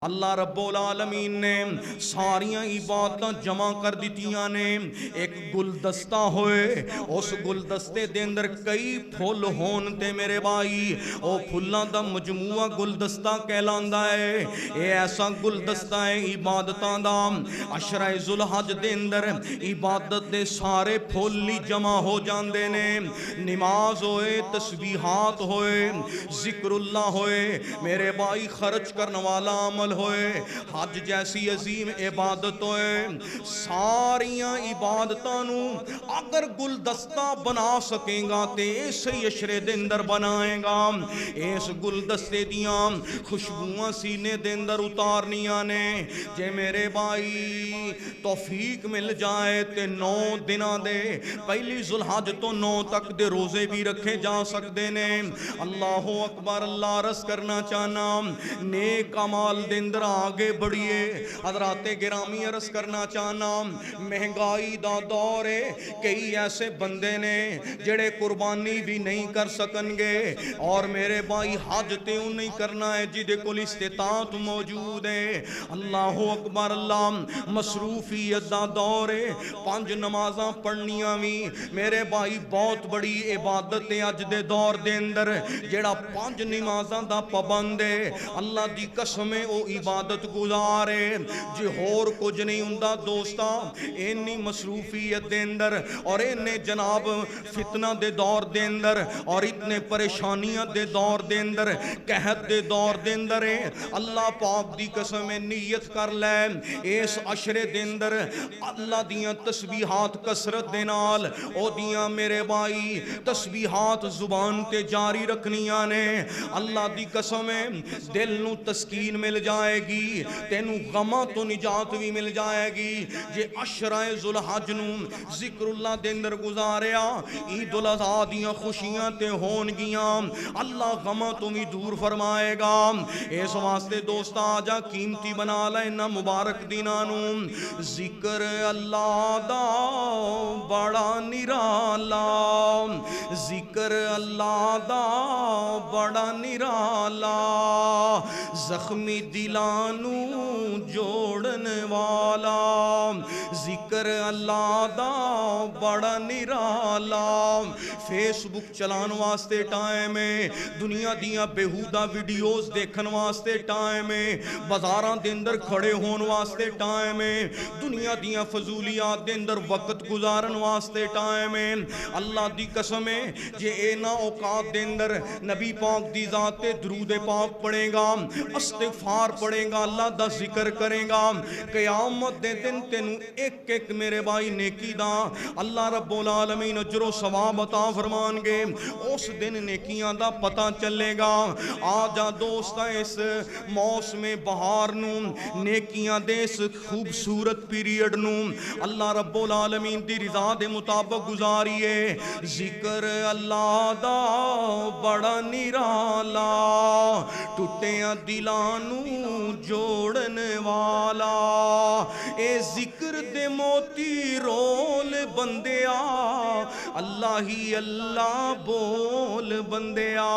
اللہ رب العالمین نے ساریاں عبادتاں جمع کر دیتیاں نے ایک گلدستہ ہوئے اس گلدستے دے اندر کئی پھول ہون تے میرے بھائی او پھلاں دا مجموعہ گلدستہ کہلاندا ہے اے ایسا گلدستہ ہے عبادتاں دا عشرہ ذوالحج دے اندر عبادت دے سارے پھول جمع ہو جاندے نے نماز ہوئے تسبیحات ہوئے ذکر اللہ ہوئے میرے بھائی خرچ کرنے والا عمل ہوئے حج جیسی عظیم عبادت ہوئے ساریاں عبادتاں نو اگر گلدستہ بنا سکیں گا تے اسی عشرے دے اندر بنائیں گا اس گلدستے دیاں خوشبوئاں سینے دے اندر اتارنیاں نے جے میرے بھائی توفیق مل جائے تے 9 دناں دے پہلی ذوالحج تو 9 تک دے روزے بھی رکھے جا سکتے نے اللہ اکبر اللہ رس کرنا چاہنا نیک عمال دے اندر آگے بڑھئے حضرات گرامی عرض کرنا چاہنا مہنگائی دا دور ہے کئی ایسے بندے نے جڑے قربانی بھی نہیں کر سکن گے اور میرے بھائی حج تے نہیں کرنا ہے جدے کل استطاعت موجود ہے اللہ اکبر اللہ مصروفیت دا دور ہے 5 نمازاں پڑھنیاں بھی میرے بھائی بہت بڑی عبادت ہے اج دے دور دے اندر جڑا 5 نمازاں دا پابند ہے اللہ دی قسم او عبادت گزارے جی ہور کچھ نہیں ہوندا دوستا اینی مصروفیت دے اندر اور اینے جناب فتنہ دے دور دے اندر اور اتنے پریشانیاں دے دور دے اندر قحط دے دور دے اندر اللہ پاک دی قسم نیت کر لے اس عشرے دے اندر اللہ دیاں تسبیحات کثرت دے نال او دیاں میرے بھائی تسبیحات زبان تے جاری رکھنیاں نے اللہ دی قسم دل نو تسکین مل جائے گی تینو غمہ تو نجات بھی مل جائے گی جے عشرہ ذوالحج نو ذکر اللہ دے اندر گزاریا عید الاضحیٰ دیاں خوشیاں تے ہون گیاں اللہ غمہ تو بھی دور فرمائے گا اس واسطے دوستا آجا قیمتی بنا لینا مبارک دینانو ذکر اللہ دا بڑا نرالا ذکر اللہ دا بڑا نرالا زخمی دلانو جوڑن والا ذکر اللہ دا بڑا نرالا فیس بک چلان واسطے ٹائم ہے دنیا دیاں بیہودہ ویڈیوز دیکھن واسطے ٹائم ہے بازاراں دے اندر کھڑے ہون واسطے ٹائم ہے دنیا دیاں فضولیات دے اندر وقت گزارن واسطے ٹائم ہے اللہ دی قسم ہے جے اینا اوقات دے اندر نبی پاک دی ذات درود پاک پڑھے گا استغفار پڑھے گا اللہ دا ذکر کرے گا قیامت دے دن تینو ایک ایک میرے بھائی نیکی دا اللہ رب العالمین اجر و ثواب عطا فرمان گے اس دن نیکیاں دا پتہ چلے گا آجا دوستا اس موسم بہار نو نیکیاں دے اس خوبصورت پیریڈ نو اللہ رب العالمین دی رضا دے مطابق گزاریے ذکر اللہ دا بڑا نرالا ٹوٹیاں دلانو جوڑن والا اے ذکر دے موتی رول بندیا اللہ ہی اللہ بول بندیا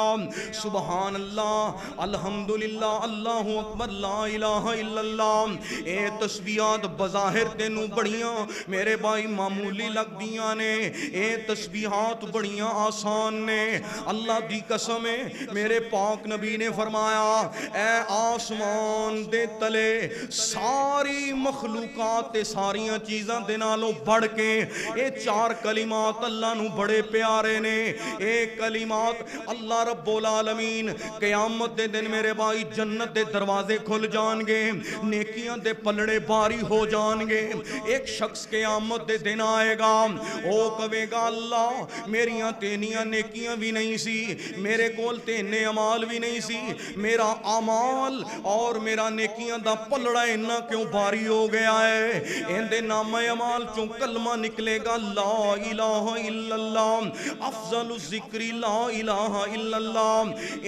سبحان اللہ الحمدللہ اللہ اکبر لا الہ الا اللہ اے تسبیحات بظاہر تینوں بڑیاں میرے بھائی معمولی لگ دیاں نے اے تسبیحات بڑیاں آسان نے اللہ دی قسم ہے میرے پاک نبی نے فرمایا اے آسمان دے تلے ساری مخلوقات تے ساریاں چیزاں دے نالوں بڑھ کے اے 4 کلمات اللہ نو بڑے پیارے نے اے کلمات اللہ رب العالمین قیامت دے دن میرے بھائی جنت دے دروازے کھل جان گے نیکیاں دے پلڑے باری ہو جان گے ایک شخص قیامت دے دن آئے گا او کہے گا اللہ میریاں تینیاں نیکیاں بھی نہیں سی میرے کول تینے عمال بھی نہیں سی میرا عمال اور میرا نیکیاں دا پلڑا انہا کیوں باری ہو گیا ہے جائے اندے نام اعمال چوں کلمہ نکلے گا لا الہ الا اللہ، افضل الذکر لا الہ الا اللہ،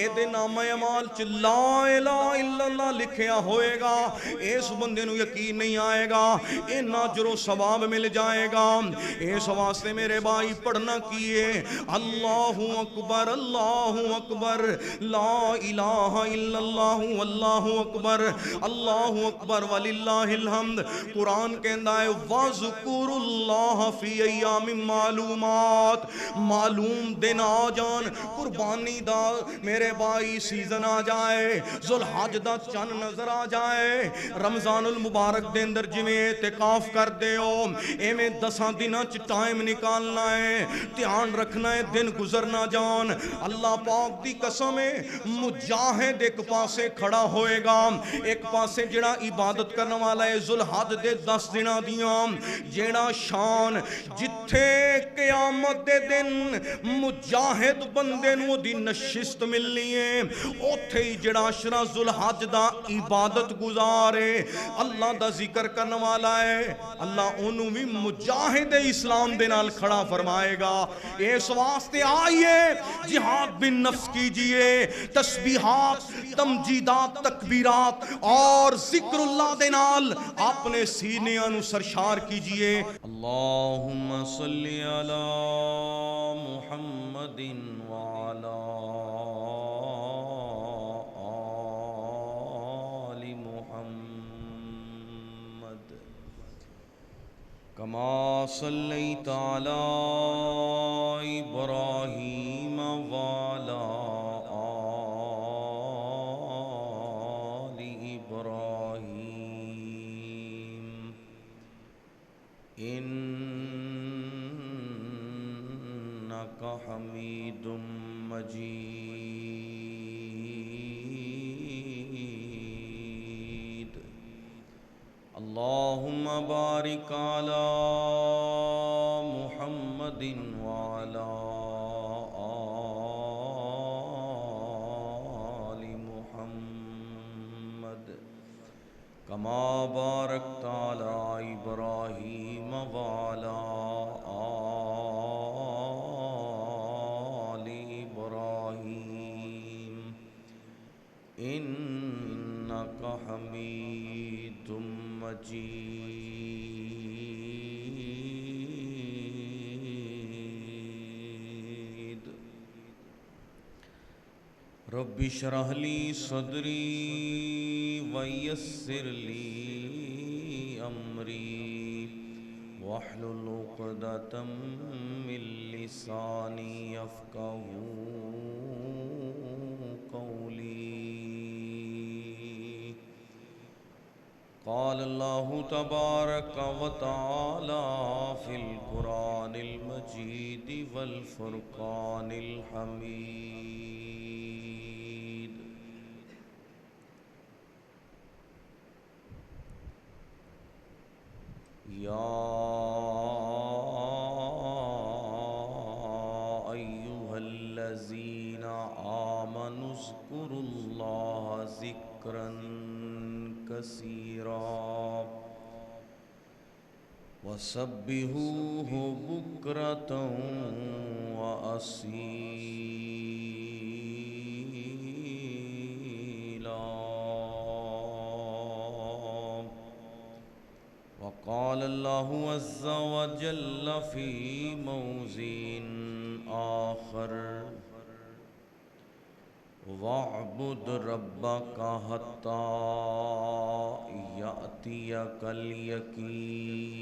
اندے نام اعمال چ لا الہ الا اللہ لکھیا ہوئے گا، اس بندے نو یقین نہیں آئے گا اینا اجر و ثواب مل جائے گا۔ اس واسطے میرے بھائی پڑھنا کیے اللہ اکبر لا الہ الا اللہ واللہ اکبر وللہ الحمد۔ قرآن کہندا ہے وَذْكُرُوا اللَّهَ فِي أَيَّامٍ معلومات، معلوم دن آ جان، قربانی دا میرے بھائی سیزن آ جائے، ذوالحج دا چن نظر آ جائے، رمضان المبارک دے اندر جویں اعتکاف کر دے ہو ایویں 10 دناں چ ٹائم نکالنا ہے، دھیان رکھنا ہے دن گزر نہ جان۔ اللہ پاک دی قسم ہے مجاہد ایک پاسے کھڑا ہوئے گا، ایک پاسے جڑا عبادت کرنے والا ہے ذوالحج دے 10 دناں دیاں جڑا شان جتھے قیامت دے دن مجاہد بندے نو دی نشست ملنی ہے، اوتھے ہی جڑا عشرہ ذوالحج دا عبادت گزارے اللہ دا ذکر کرنے والا ہے، اللہ انہوں بھی مجاہد اسلام دے نال کھڑا فرمائے گا۔ اس واسطے آئیے جہاد بن نفس کیجئے، تسبیحات، تمجیدات، تکبیرات اور ذکر اللہ دے نال اپنے سینیاں نو سرشار کیجئے۔ اللہم صلی علی محمد وعلی آل محمد کما صلیت علی ابراہیم وعلی آل ابراہیم انک حمید مجید۔ اللہم بارک علی محمد وعلی آل محمد کما بارکت علی ابراہیم وعلی آل ابراہیم انک حمید مجید۔ رب اشرح لی صدری ویسر لی امری واحلل عقدۃ من لسانی یفقہوا قولی۔ قال اللہ تبارک و تعالی فی القرآن المجید والفرقان الحمید۔ یا ایہا الذین آمنوا اذکروا اللہ ذکرا کثیرا وسبحوہ بکرۃ وأصیلا۔ وقال اللہ عز وجل فی موضع آخر وَاعْبُدْ رَبَّكَ حَتَّى يَأْتِيَكَ الْيَقِينُ۔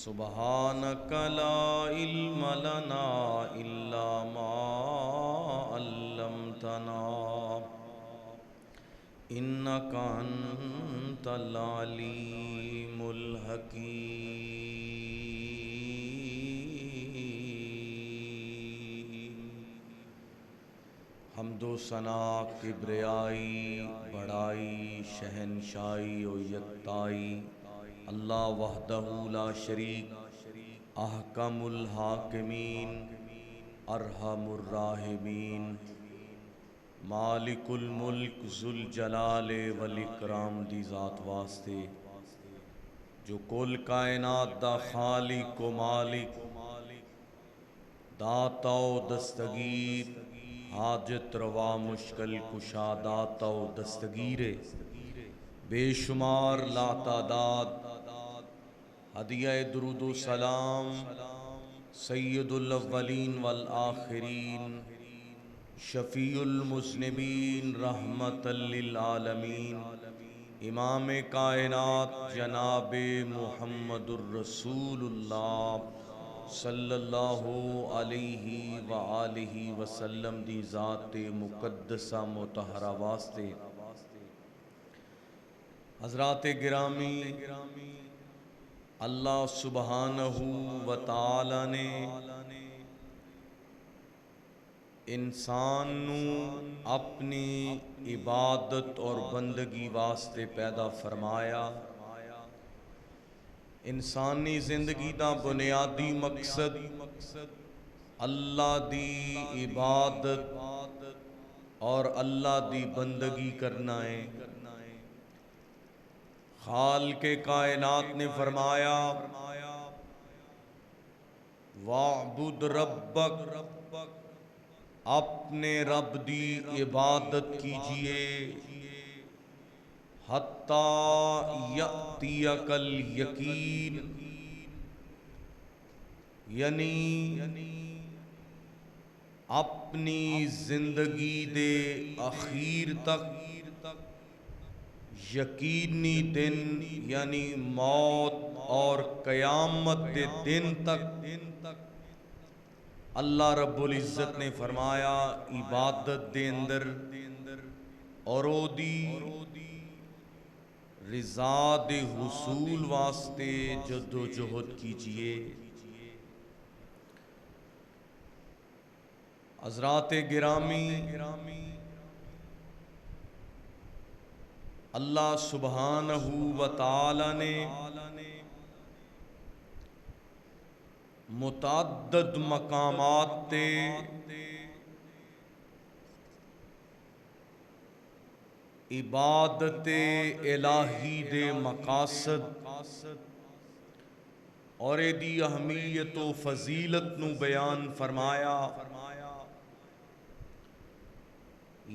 سبحانك لا علم لنا إلا ما علمتنا إنك أنت العليم الحكيم۔ حمد و ثنا، کبریائی، بڑائی، شہنشائی و یکتائی اللہ وحدہ لا شریک، احکم الحاکمین، ارحم الراحمین، مالک الملک ذوالجلال والاکرام دی ذات واسطے جو کل کائنات دا خالق و مالک، داتا و دستگیر، حاجت روا مشکل کشا، داتا و دستگیر بے شمار لا تعداد، ہدیہ درود و سلام سید الاولین والآخرین، شفیع المذنبین، رحمت للعالمین، امام کائنات جناب محمد الرسول اللہ صلی اللہ علیہ وآلہ وسلم دی ذات مقدسہ مطہرہ واسطے حضرات گرامی، اللہ سبحانہ و تعالی نے انسان نو اپنی عبادت اور بندگی واسطے پیدا فرمایا۔ انسانی زندگی دا بنیادی مقصد اللہ دی عبادت اور اللہ دی بندگی کرنا ہے۔ خالق کائنات نے فرمایا وَاعْبُدْ رَبَّكَ، اپنے رب دی عبادت کیجئے، حَتَّى يَأْتِيَكَ الْيَقِينُ، یعنی اپنی زندگی دے اخیر تک، یقینی دن یعنی موت اور قیامت دے دن تک اللہ رب العزت نے فرمایا عبادت دے اندر اور او دی رضا دے حصول واسطے جد و جہد کیجئے۔ حضرات گرامی، اللہ سبحانہ و تعالی نے متعدد مقامات تے عبادت الہی دے مقاصد اور دی اہمیت و فضیلت نو بیان فرمایا۔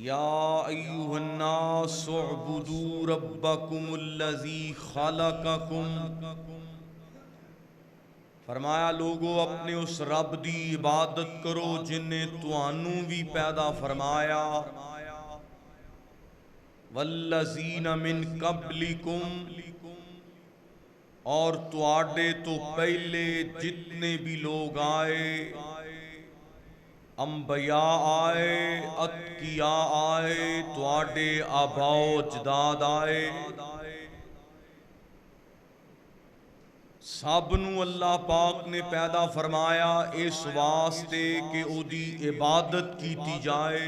یا ایھا الناس اعبدوا ربکم الذی خلقکم، فرمایا لوگو اپنے اس رب دی عبادت کرو جن نے تانوں بھی پیدا فرمایا، والذین من قبلکم، اور تواڈے تو پہلے جتنے بھی لوگ آئے، انبیاء آئے، اتقیاء آئے، تواڈے آباء و اجداد آئے، سب نو اللہ پاک نے پیدا فرمایا اس واسطے کہ او دی عبادت کیتی جائے۔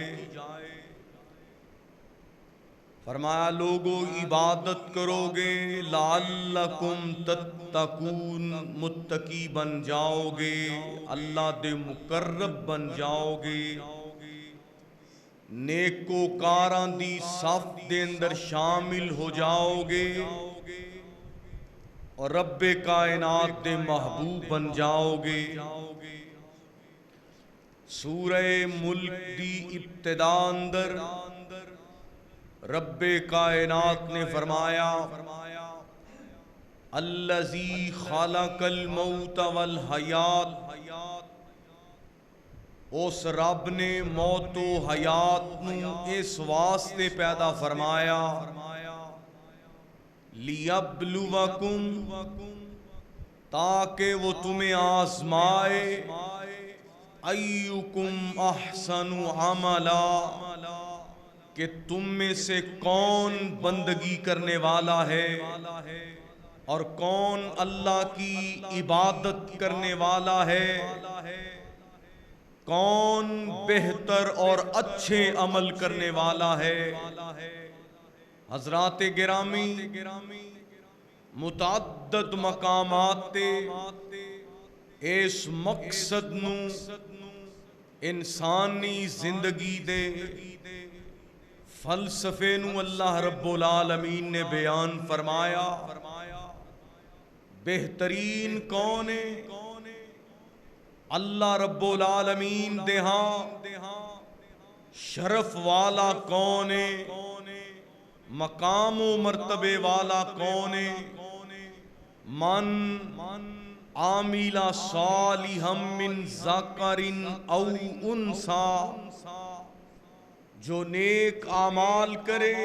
فرمایا لوگو عبادت کرو گے لعلکم تتقون، متقی بن جاؤ گے، اللہ دے مقرب بن جاؤ گے، نیکوکاراں دی صف دے اندر شامل ہو جاؤ گے اور رب کائنات دے محبوب بن جاؤ گے۔ سورہ ملک دی ابتدا اندر رب کائنات نے فرمایا الذی خلق الموت والحیات، اس رب نے موت و حیات نو اس واسطے پیدا فرمایا لیبلوکم، تاکہ وہ تمہیں آزمائے، ایکم احسن عملا، کہ تم میں سے کون بندگی کرنے والا ہے اور کون اللہ کی عبادت کرنے والا ہے، کون بہتر اور اچھے عمل کرنے والا ہے۔ حضرات گرامی، متعدد مقامات تے اس مقصد نو، انسانی زندگی دے فلسفے نو اللہ رب العالمین نے بیان فرمایا. بہترین کون ہے؟ اللہ رب العالمین دے ہاں شرف والا کون ہے؟ مقام و مرتبے والا کون ہے؟ من عامل صالحا من ذکر او انثی، جو نیک اعمال کرے،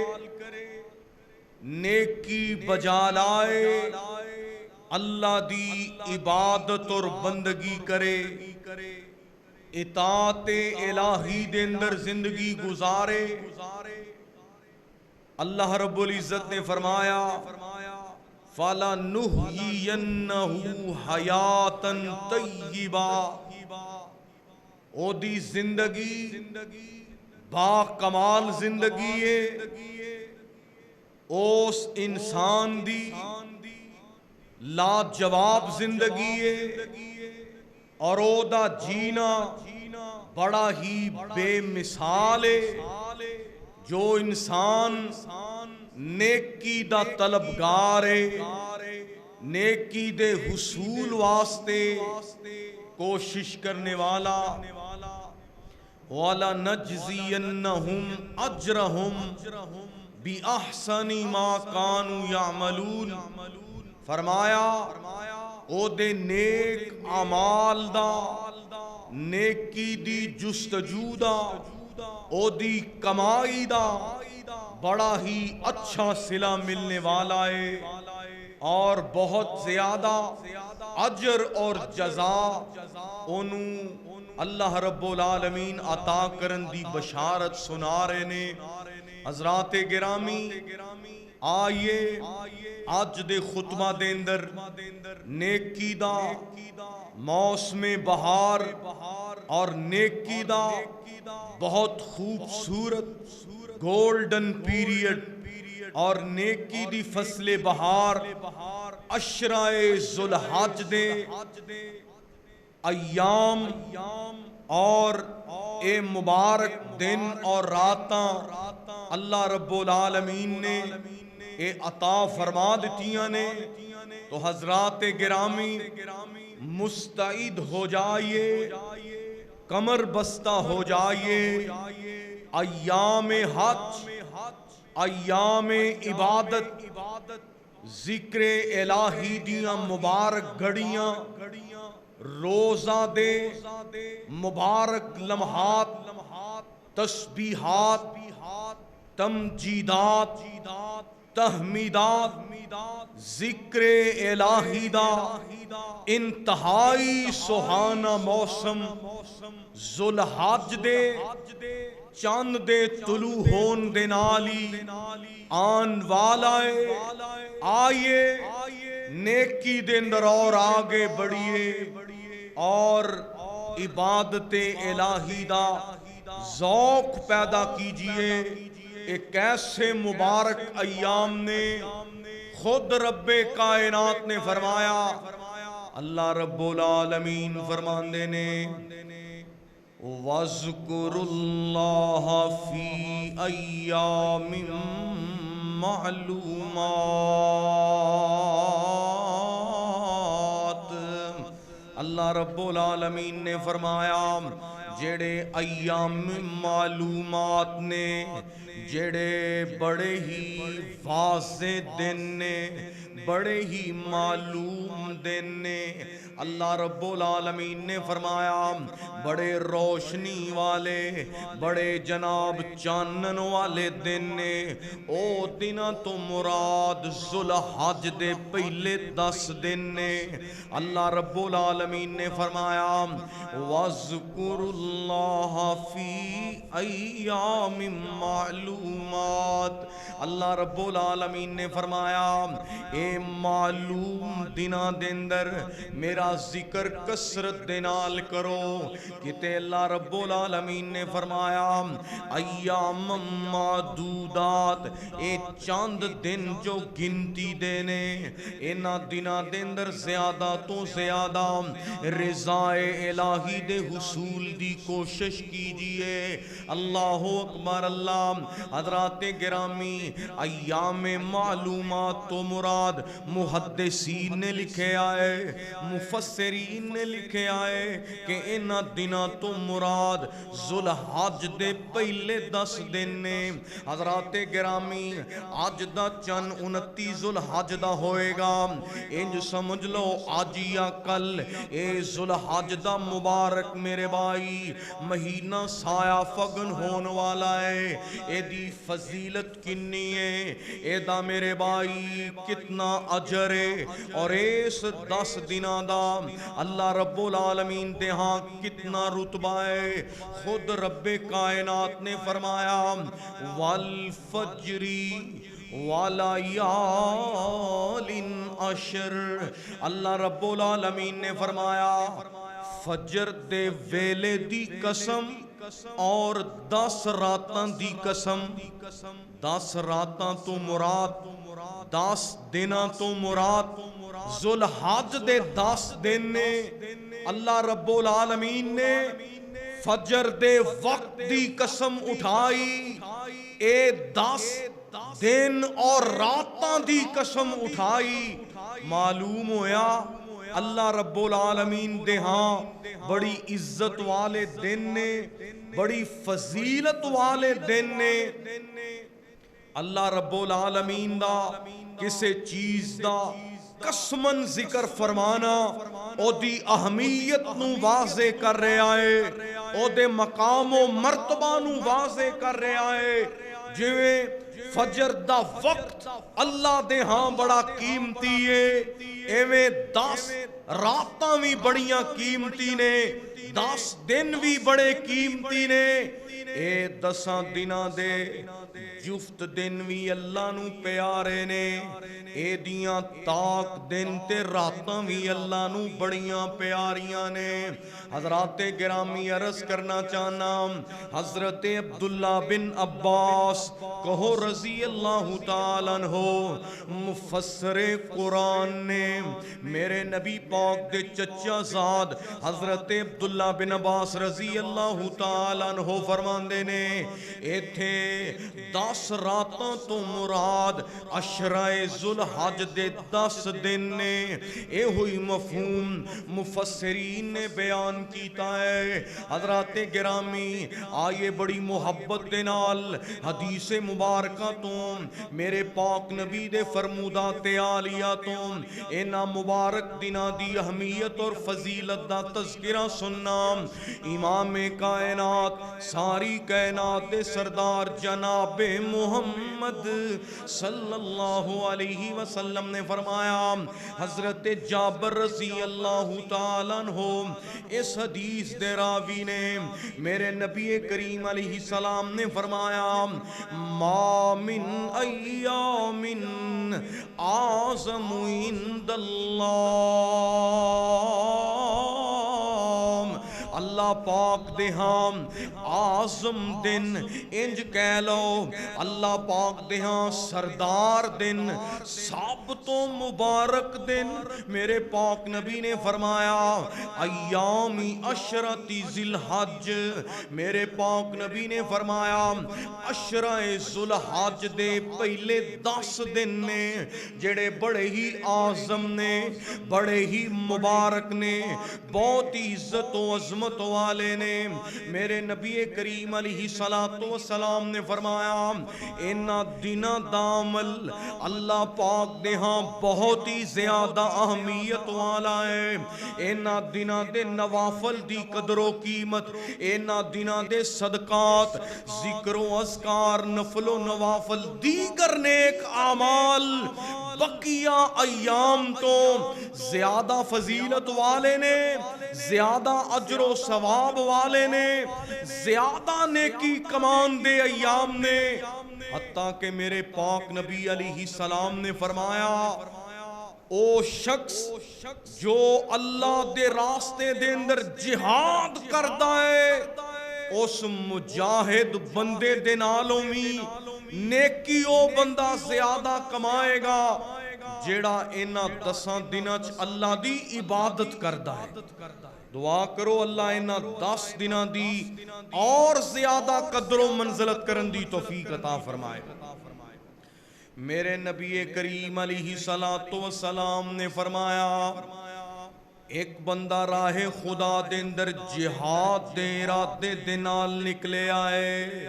نیکی بجا لائے، اللہ دی عبادت اور بندگی کرے، اطاعت الہی دے اندر زندگی گزارے. اللہ رب العزت نے فرمایا فَلَنُحْيِيَنَّهُ حَيَاتًا طَيِّبًا، او دی زندگی با کمال زندگی ہے، اس انسان دی لاجواب زندگی ہے، اور او دا جینا بڑا ہی بے مثال ہے. جو انسان نیکی دا طلبگار ہے، نیکی دے حصول واسطے کوشش کرنے والا، وَلَنَجْزِيَنَّهُمْ أَجْرَهُمْ بِأَحْسَنِ مَا كَانُوا يَعْمَلُونَ. فرمایا او دے نیک اعمال دا، نیکی دی جستجو دا، او دی کمائی دا بڑا ہی اچھا صلہ ملنے والا ہے، اور بہت زیادہ اجر اور جزا انہوں اللہ رب العالمین عطا کرن دی بشارت سنا رہے نے. حضرات گرامی، آئیے آج دے خطبہ دے اندر نیکی دا موسم بہار اور نیکی دا بہت خوبصورت گولڈن پیریڈ اور نیکی دی فصل بہار عشرہ ذوالحج دے ایام اور اے مبارک دن اور راتاں اللہ رب العالمین نے اے عطا فرما دیتیاں نے. تو حضرات گرامی مستعد ہو جائیے، کمر بستہ ہو جائیے. ایام حج، ایام عبادت، ذکر الہی دیاں مبارک گھڑیاں، روزہ دے مبارک لمحات، تسبیحات، تمجیدات، تحمیدات، ذکر الہی دا انتہائی سہانا موسم ذوالحج دے چاند دے طلوع ہون دے نالی آن والا ہے. آئیے نیکی دے اندر اور آگے بڑھیے اور عبادت الہی دا ذوق پیدا کیجئے. ایک ایسے مبارک ایام نے خود رب کائنات نے فرمایا، اللہ رب العالمین فرماندے نے وَاذْكُرُوا اللَّهَ فِي أَيَّامٍ مَّعْلُومَاتٍ. اللہ رب العالمین نے فرمایا جڑے ایام معلومات نے، جڑے بڑے ہی واضح دن نے، بڑے ہی معلوم دن نے، اللہ رب العالمین نے فرمایا بڑے روشنی والے، بڑے جناب چانن والے دن نے. او دن تو مراد ذوالحج دے پہلے 10 دن نے. اللہ رب العالمین نے فرمایا وَاذْكُرُوا اللَّهَ فِي أَيَّامٍ مَّعْلُومَاتٍ. اللہ رب العالمین نے فرمایا معلوم دناں دے اندر میرا ذکر کثرت دے نال کرو. کتے اللہ رب العالمین نے فرمایا ایام معدودات، اے چاند دن جو گنتی دینے، اینا دناں دے اندر زیادہ تو زیادہ رضائے الہی دے حصول دی کوشش کیجئے. اللہ اکبر اللہ. حضرات گرامی، ایام معلومات تو مراد محدثین نے لکھے آئے، مفسرین نے لکھے آئے کہ انہاں دناں تو مراد ذوالحج دے پہلے 10 دن نے. حضرات گرامی، آج دا چن 29 ذوالحج دا ہوئے گا. انج سمجھ لو آج یا کل اے ذوالحج دا مبارک میرے بھائی مہینہ سایہ فگن ہون والا ہے. اے دی فضیلت کنی ہے، اے دا میرے بھائی کتنا اجر ہے، اور اس 10 دنوں دا اللہ رب العالمین دے ہاں کتنا رتبہ ہے. خود رب کائنات نے فرمایا والفجری وَلَيَالٍ عَشْرٍ. اللہ رب العالمین نے فرمایا فجر دے ویلے دی قسم اور 10 راتاں دی قسم. 10 راتاں تو مراد 10 دناں تو مراد ذوالحج دے 10 دن نے. اللہ رب العالمین نے فجر دے وقت دی قسم اٹھائی، اے 10 دن اور راتاں دی قسم اٹھائی. معلوم ہویا اللہ رب العالمین دے ہاں بڑی عزت والے دن نے، بڑی فضیلت والے دن نے. اللہ رب العالمین دا کسے چیز دا قسمن ذکر فرمانا او دی اہمیت نو واضح کر رہا ہے، او دے مقام و مرتبہ نو واضح کر رہا ہے. جویں فجر دا وقت اللہ دے ہاں بڑا قیمتی ہے، ایویں 10 راتاں بھی بڑیاں قیمتی نے، 10 دن بھی بڑے قیمتی نے. اے 10 دناں دے جفت دن بھی اللہ نو پیارے نے، اے دیاں تاک دن تے راتاں بھی اللہ نو بڑیاں پیاریاں نے. حضرات گرامی عرض کرنا چاہنا حضرت عبداللہ بن عباس کہو رضی اللہ تعالیٰ عنہ، مفسر قرآن نے میرے نبی پاک دے چچا زاد حضرت عبداللہ بن عباس رضی اللہ تعالیٰ عنہ فرماندے نے ایتھے 10 راتاں تو مراد عشرہ ذوالحج دے 10 دن نے. اے ہوئی مفہوم مفسرین نے بیان کیتا ہے. حضرات گرامی، آئیے بڑی محبت دے نال حدیث مبارکہ تو میرے پاک نبی دے فرمودات عالیہ تو اینا مبارک دنہ دی اہمیت اور فضیلت دا تذکرہ سننا. امام کائنات ساری کائنات دے سردار جناب محمد صلی اللہ علیہ وسلم نے فرمایا، حضرت جابر رضی اللہ تعالیٰ عنہ اس حدیث دے راوی نے میرے نبی کریم علیہ السلام نے فرمایا ما من ایام اعظم عند اللہ. اللہ پاک دے ہاں آزم دن انج کہہ لو، اللہ پاک دے ہاں سردار دن، سب تو مبارک دن. میرے پاک نبی نے فرمایا ایام عشرۃ ذی الحج، میرے پاک نبی نے فرمایا عشرہ ذوالحج دے پہلے 10 دن نے جڑے بڑے ہی آزم نے، بڑے ہی مبارک نے، بہت ہی عزت و عظمت والے نے. میرے نبی کریم علیہ السلام نے فرمایا انہاں دناں دا عمل اللہ پاک دے ہاں بہت ہی زیادہ اہمیت والا ہے. انہاں دناں دے نوافل دی قدر و قیمت، انہاں دناں دے صدقات، ذکر و اذکار، نفل و نوافل، دیگر نیک اعمال بقیہ ایام تو زیادہ فضیلت والے نے، زیادہ اجر و ثواب والے نے، زیادہ نیکی کمان دے ایام نے. حتیٰ کہ میرے پاک نبی علیہ السلام نے فرمایا او شخص جو اللہ دے راستے دے اندر جہاد کردا ہے اس مجاہد بندے دے نالوں بھی نیکی او بندہ زیادہ کمائے گا جیڑا انہاں 10 دناں چ اللہ دی عبادت کردا ہے۔ دعا کرو اللہ انہاں 10 دناں دی اور زیادہ قدر و منزلت کرن دی توفیق عطا فرمائے۔ میرے نبی کریم علیہ السلام نے فرمایا ایک بندہ راہ خدا دے اندر جہاد دے ارادے دے نال نکلے آئے،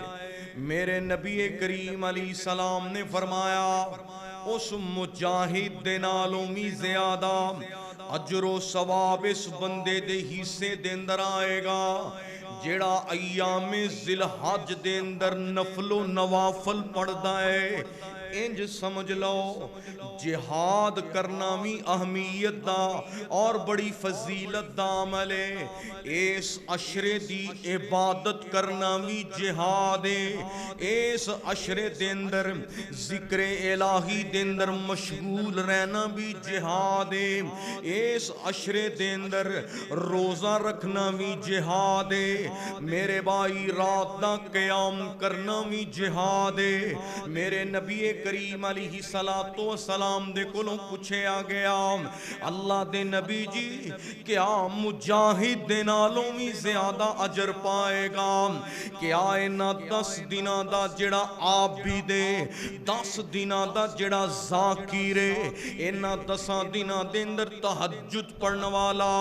میرے نبی کریم علیہ السلام نے فرمایا اس مجاہد دے نالوں بھی زیادہ اجر و ثواب اس بندے دے حصے دے اندر آئے گا جیڑا ایام ذی الحج دے اندر نفل و نوافل پڑھدا ہے۔ انج سمجھ لو جہاد کرنا بھی اہمیت دا اور بڑی فضیلت دا عمل ہے، اس عشرے دی عبادت کرنا بھی جہاد ہے، اس عشرے دے اندر ذکر الہی دے اندر مشغول رہنا بھی جہاد ہے، اس عشرے دے اندر روزہ رکھنا بھی جہاد ہے، میرے بھائی رات دا قیام کرنا بھی جہاد ہے۔ میرے نبی کریم علیہ السلام دے کولوں پوچھیا گیا اللہ دے نبی جی کیا مجاہد دے نالوں بھی زیادہ اجر پائے گا؟ کیا انہاں 10 دناں دا جڑا عابد ہے 10 دناں دا جڑا ذاکر ہے انہاں 10 دناں دے اندر تہجد پڑھن والا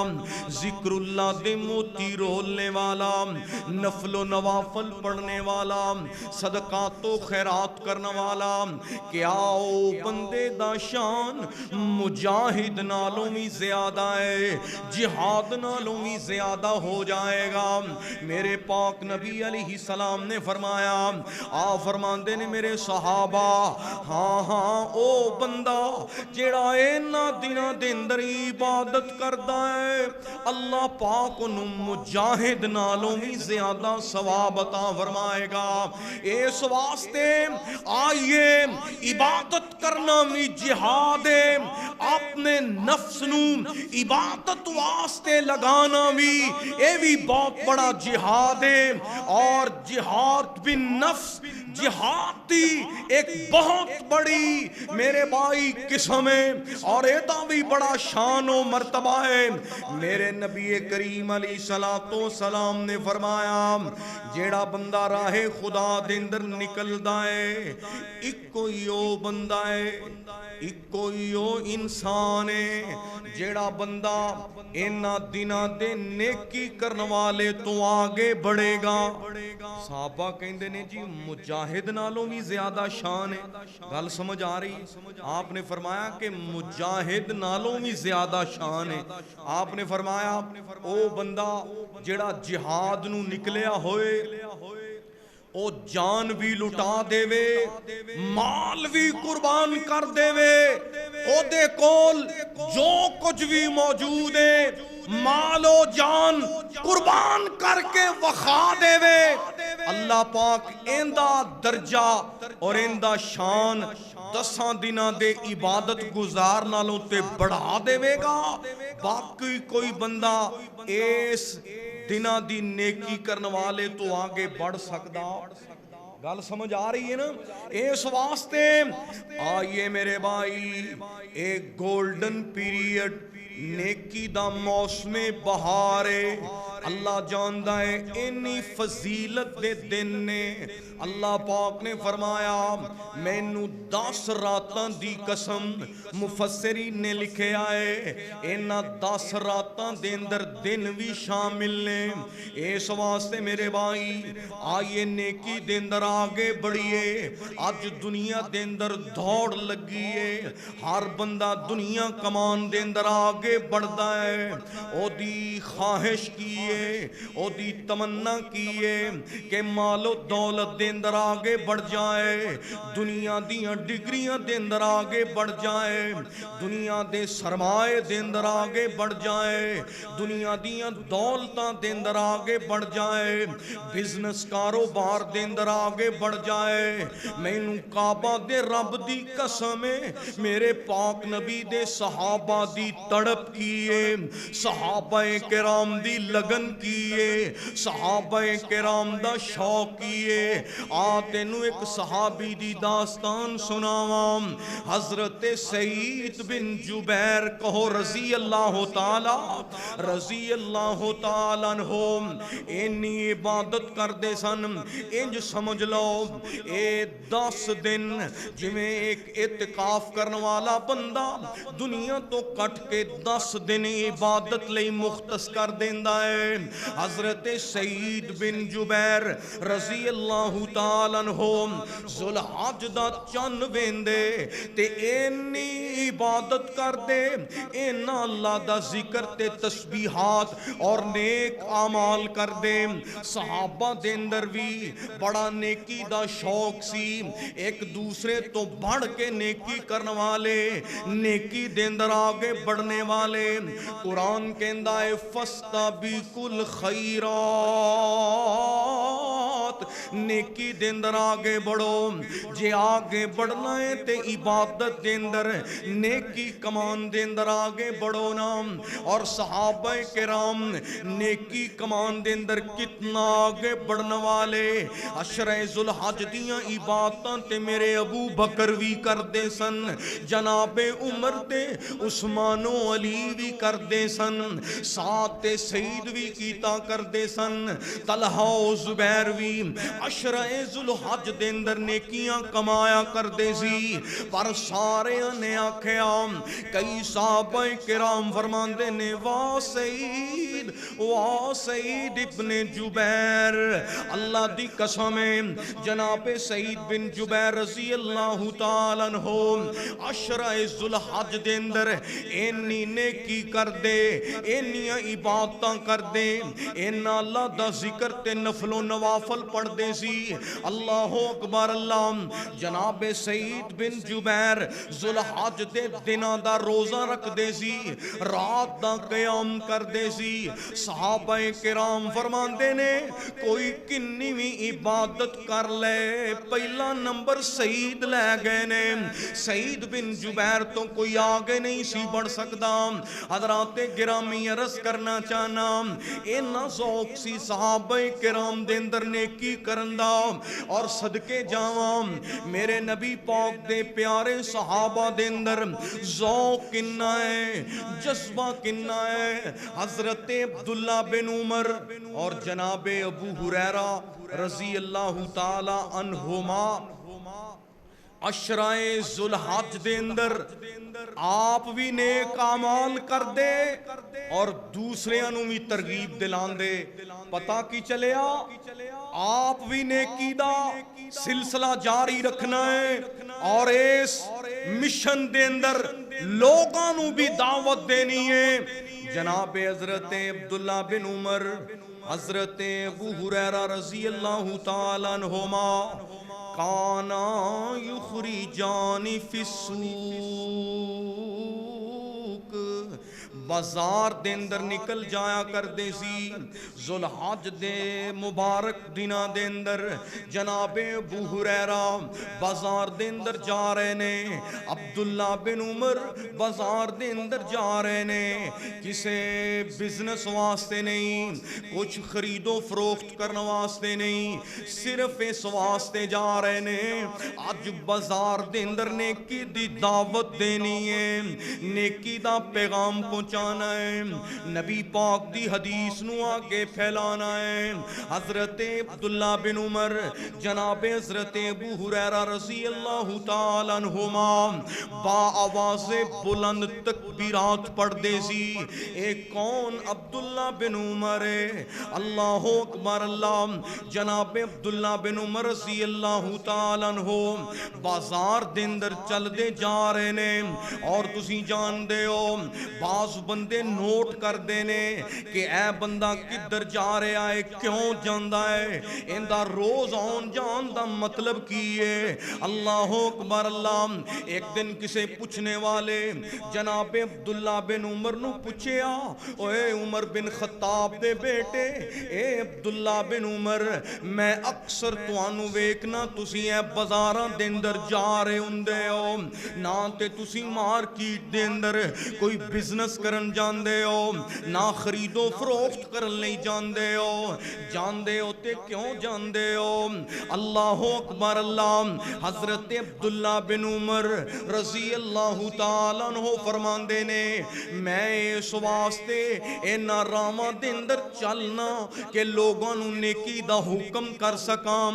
ذکر اللہ دے موتی رولنے والا نفل و نوافل پڑھنے والا صدقات و خیرات کرنے والا کیا او بندے دا شان مجاہد نالوں بھی زیادہ ہے جہاد نالوں بھی زیادہ ہو جائے گا؟ میرے پاک نبی علیہ السلام نے فرمایا آپ فرماندے نے میرے صحابہ ہاں ہاں او بندہ جیڑا اینا دنہ دے اندر عبادت کردا ہے اللہ پاک انہوں مجاہد نالوں بھی زیادہ ثواب عطا فرمائے گا۔ اس واسطے آئیے عبادت کرنا بھی جہاد ہے، اپنے نفس نو عبادت واسطے لگانا بھی بہت بڑا جہاد ہے، اور جہاد بن نفس جہاد دی ایک بہت بڑی میرے بھائی قسم ہے اور ایدہ بھی بڑا شان و مرتبہ ہے۔ میرے نبی کریم علیہ السلام نے فرمایا جیڑا بندہ راہ خدا دے اندر نکل دائے ایک کوئی او بندہ ہے ایک کوئی او انسان ہے جیڑا بندہ اینا دنہ دے نیکی کرنے والے تو آگے بڑھے گا۔ صحابہ کہندے نے جی مجاہد نالوں بھی زیادہ شان ہے، گل سمجھ آ رہی ہے؟ آپ نے فرمایا کہ مجاہد نالوں بھی زیادہ شان ہے۔ آپ نے فرمایا او بندہ جیڑا جہاد نو نکلیا ہوئے او جان بھی لٹا دے وے مال بھی قربان کر دے وے او دے کول جو کچھ بھی موجود ہے مال و جان قربان کر کے وخا دے وے اللہ پاک ایندہ درجہ اور ایندہ شان 10 دنہ دے عبادت گزار نالوں تے بڑھا دے وے گا۔ باقی کوئی بندہ اس دنہ دی نیکی کرنے والے تو آگے بڑھ سکدا؟ گل سمجھ آ رہی ہے نا؟ اس واسطے آئیے میرے بھائی ایک گولڈن پیریڈ نیکی دا موسم بہارے اللہ جاندہ ہے انی فضیلت دے دن نے اللہ پاک نے فرمایا میں نو 10 راتاں دی قسم مفسرین نے لکھے آئے اینا 10 راتاں دے اندر دن بھی شامل نے۔ اس واسطے میرے بھائی آئیے نیکی دے اندر آگے بڑھئے، آج دنیا دے اندر دوڑ لگیے، ہر بندہ دنیا کمان دے اندر آگے بڑھدا ہے، او دی خواہش کی کیے او دی تمنا کیے کہ مال و دولت دے اندر آگے بڑھ جائے, دنیا دیاں ڈگریاں دے اندر آگے بڑھ جائے, دنیا دے سرمائے دے اندر آگے بڑھ جائے, دنیا دیاں دولتاں دے اندر آگے بڑھ جائے, بزنس کاروبار دے اندر آگے بڑھ جائے. مینوں کعبہ دے رب دی قسم میرے پاک نبی دے صحابہ دی تڑپ کیے, صحابہ کرام دی لگن کیے, صحابہ کرام دا شوق کیے. تینوں ایک صحابی دی داستان سناواں, حضرت سعید بن جبیر کہو رضی اللہ تعالی عنہ اینی عبادت کردے سن, انج سمجھ لو اے 10 دن جویں ایک اعتکاف کرن والا بندہ دنیا تو کٹ کے 10 دن عبادت لئی مختص کر دیندا ہے. حضرت سعید بن جبیر رضی اللہ تعالی عنہ ذوالحج دا چن ویندے تے اینی عبادت کر دے, اینا اللہ دا ذکر تے تسبیحات اور نیک اعمال کر دے. صحابہ دے اندر بھی بڑا نیکی دا شوق سی, ایک دوسرے تو بڑھ کے نیکی کرنے والے, نیکی دے اندر آگے بڑھنے والے. قرآن کہندا ہے فاستبقوا الخیرات, نیکی دے اندر آگے بڑھو. جے آگے بڑھنا ہے تے عبادت دے اندر نیکی کمان دے اندر آگے بڑھو نا. اور صحابہ کرام نیکی کمان دے اندر کتنا آگے بڑھنے والے. عشرہ ذوالحج دیاں عبادتاں تے میرے ابو بکر بھی کردے سن, جناب عمر تے عثمان و علی بھی کردے سن, ساتھ تے سعید بھی کیتا کردے سن, طلحہ و زبیر بھی عشرہ ذوالحج دے اندر نیکیاں کمایا کردے سی. پر سارے نے آکھیا, کئی صحابہ کرام فرماندے نے واہ سعید ابن جبیر, اللہ دی قسم جناب سعید بن جبیر رضی اللہ تعالی عنہ عشرہ ذوالحج دے اندر اینی نیکی کر دے, اینیاں عبادتاں کر دے, اینا اللہ دا ذکر تے نفل و نوافل پڑھ دے سی. اللہ اکبر اللہ. جناب سعید بن جبیر ذوالحج دے دناں دا روزہ رکھ دے سی, رات دا قیام کر دے سی. صحابہ کرام فرماندے نے کوئی کنی بھی عبادت کر لے پہلا نمبر سعید لے گئے نے. سعید بن جبیر تو کوئی آگے نہیں سی بڑھ سکتا. حضرات گرامی عرض کرنا چاہنا اینا ذوق سی صحابہ کرام دے اندر نیکی کرن دا. اور صدقے جاواں میرے نبی پاک دے پیارے صحابہ دے اندر ذوق کنا ہے, جذبہ کنا ہے. حضرت عبداللہ بن عمر اور جناب ابو ہریرہ رضی اللہ تعالی عنہما عشرہ ذوالحج دے اندر آپ بھی نیک اعمال کر دے اور دوسرے انہوں بھی ترغیب دلان دے. پتہ کی چلیا آپ بھی نیکی دا سلسلہ جاری رکھنا ہے اور اس مشن دے اندر لوگاں نو بھی دعوت دینی ہے. جناب حضرت عبداللہ بن عمر, حضرت ابو ہریرہ رضی اللہ تعالی عنہما کانا یخرجان فی السوق, بازار دے اندر نکل جایا کر دے سی. ذوالحج دے مبارک دنہ دے اندر جناب ابو ہریرہ بازار دے اندر جا رہے نے, عبداللہ بن عمر بازار دے اندر جا رہے نے, کسے بزنس واسطے نہیں, کچھ خرید و فروخت کرنے واسطے نہیں, صرف اس واسطے جا رہے نے اج بازار دے اندر نیکی دی دعوت دینی ہے, نیکی دا پیغام پہنچانا ہے, نبی پاک دی حدیث نو آگے پھیلانا ہے. ہیں حضرت عبداللہ بن عمر جناب حضرت ابو ہریرہ رضی اللہ تعالیٰ عنہما با آواز بلند تکبیرات پڑھ دے سی. ایک کون؟ عبداللہ بن عمر. اللہ اکبر اللہ. جناب عبداللہ بن عمر رضی اللہ تعالیٰ عنہ بازار دے اندر چل دے جا رہے نے اور تسی جان دے ہو بعض بندے نوٹ کر دینے کہ اے بندہ کدھر جا رہا ہے, کیوں جاندا ہے, اندہ روز آن جان دا مطلب کی ہے. اللہ اکبر اللہ. ایک دن کسے پوچھنے والے جناب عبداللہ بن عمر نو پوچھیا, اوے عمر بن خطاب دے بیٹے, اے عبداللہ بن عمر, میں اکثر توانو ویکنا تسی اے بازاراں دے اندر جا رہے ہوندے ہو, نہ تے تسی مارکیٹ دے اندر کوئی بزنس کرن جاندے ہو, نہ خرید و فروخت کرن نہیں جاندے ہو. جاندے ہو تے کیوں جاندے ہو؟ اللہ اکبر اللہ. حضرت عبداللہ بن عمر رضی اللہ تعالیٰ عنہ فرماندے نے, میں اس واسطے اینا راما دے اندر چلنا کہ لوگوں نو نیکی دا حکم کر سکاں.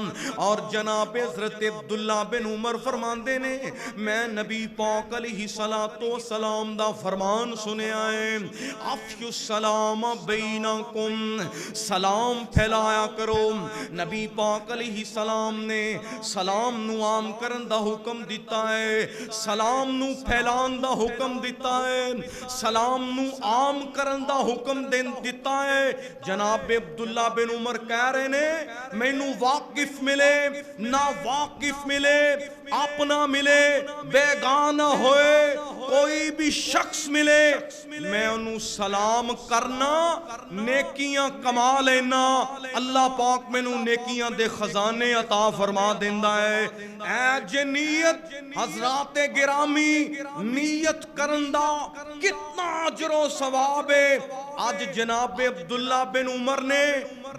اور جناب حضرت عبداللہ بن عمر فرماندے نے, میں نبی پاک علیہ السلام دا فرمان سنے آئے, افشوا السلام بینکم, سلام پھیلایا کرو. نبی پاک علیہ السلام نے سلام نو عام کرن دا حکم دیتا ہے, سلام نو پھیلان دا حکم دیتا ہے, سلام نو عام کرن دا حکم دیتا ہے. جناب عبداللہ بن عمر کہہ رہے نے, میں نو واقف ملے نہ واقف ملے, اپنا ملے بیگانہ ہوئے, کوئی بھی شخص ملے, میں انہوں سلام کرنا, نیکیاں کما لینا, اللہ پاک میں نو نیکیاں دے خزانے عطا فرما دیندہ ہے. اے جے نیت حضرات گرامی, نیت کرندہ کتنا عجر و ثواب ہے. آج جناب عبداللہ بن عمر نے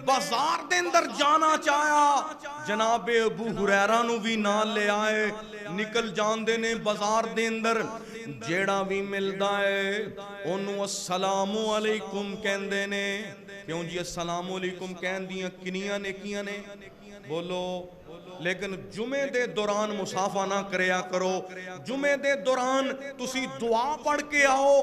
بازار دے اندر جانا چاہیا, جناب ابو ہریرہ نو بھی نال لے آئے, نکل جان دے نے بازار دے اندر. جیڑا بھی ملدا ہے انہوں السلام علیکم کہندے نے. کیوں جی السلام علیکم کہن دیاں کنیاں نیکیاں نے بولو. لیکن جمعے دے دوران مصافحہ نہ کریا کرو, جمعے دے دوران تسی دعا پڑھ کے آؤ